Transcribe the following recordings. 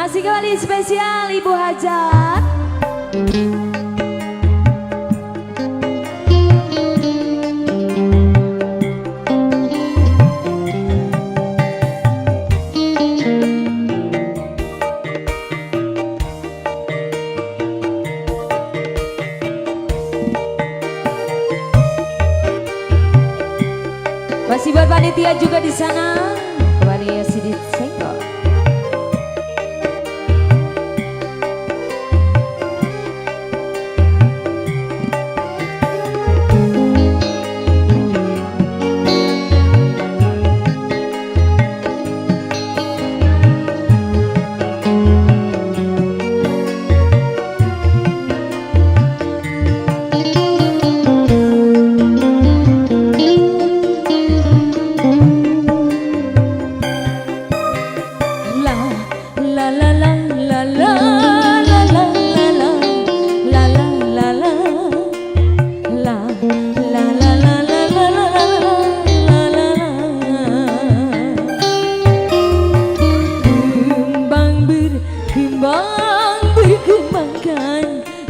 Masih kembali spesial Ibu Hajat. Masih buat panitia juga di sana. Kembali Sidit Senggol.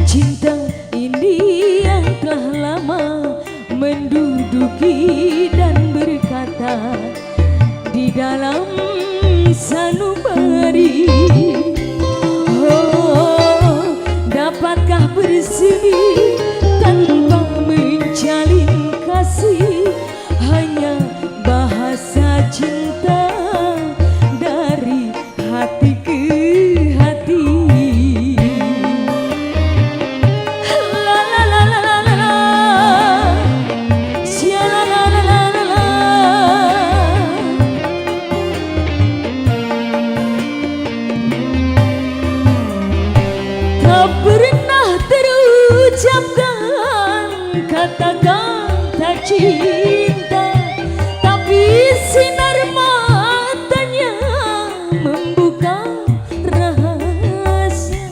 Cinta ini yang telah lama menduduki dan berkata di dalam sanubari. Oh, dapatkah bersemi tanpa menjalin kasih? Hanya bahasa cinta dari hati ke hati. Tak pernah terucapkan kata-kata cinta, tapi sinar matanya membuka rahasia.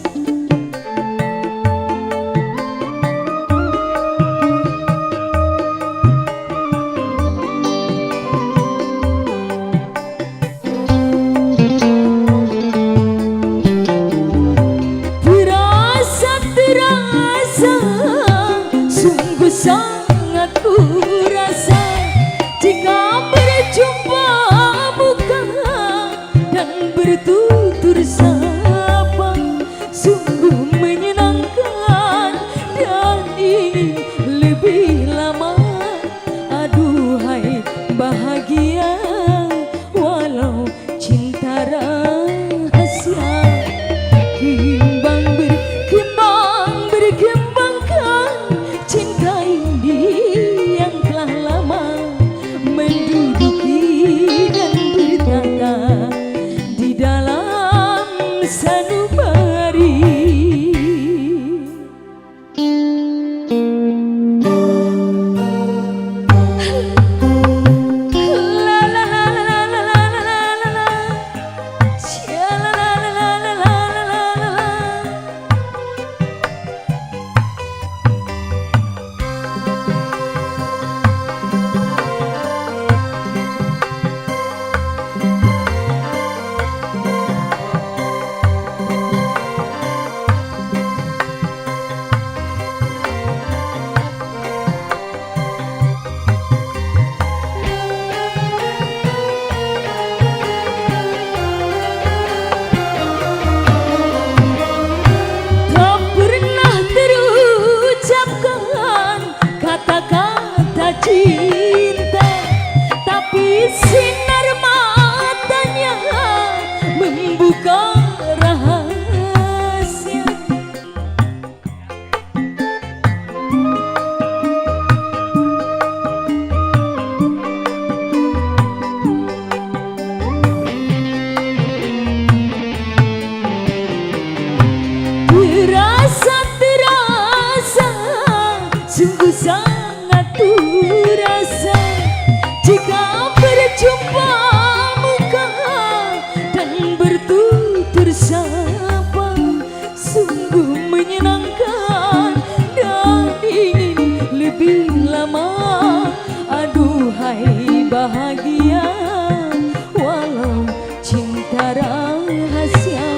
Terasa sungguh sangat ku rasa jika berjumpa muka dan bertutur sapa, sungguh menyenangkan dan ingin lebih lama. Aduhai bahagia walau cinta rahasia. Berkembangkan cinta ini yang telah lama menduduki dan bertata di dalam sanubari. Kata-kata cinta, tapi sinar matanya membuka rahasia. Terasa sungguh sangat ku rasa jika berjumpa muka dan bertutur sapa, sungguh menyenangkan dan ingin lebih lama. Aduhai bahagia walau cinta rahasia.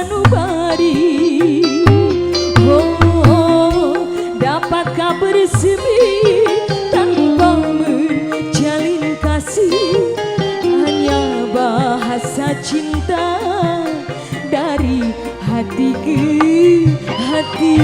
sanubari. Oh, dapatkah bersemi tanpa menjalin kasih? Hanya bahasa cinta dari hati ke hati.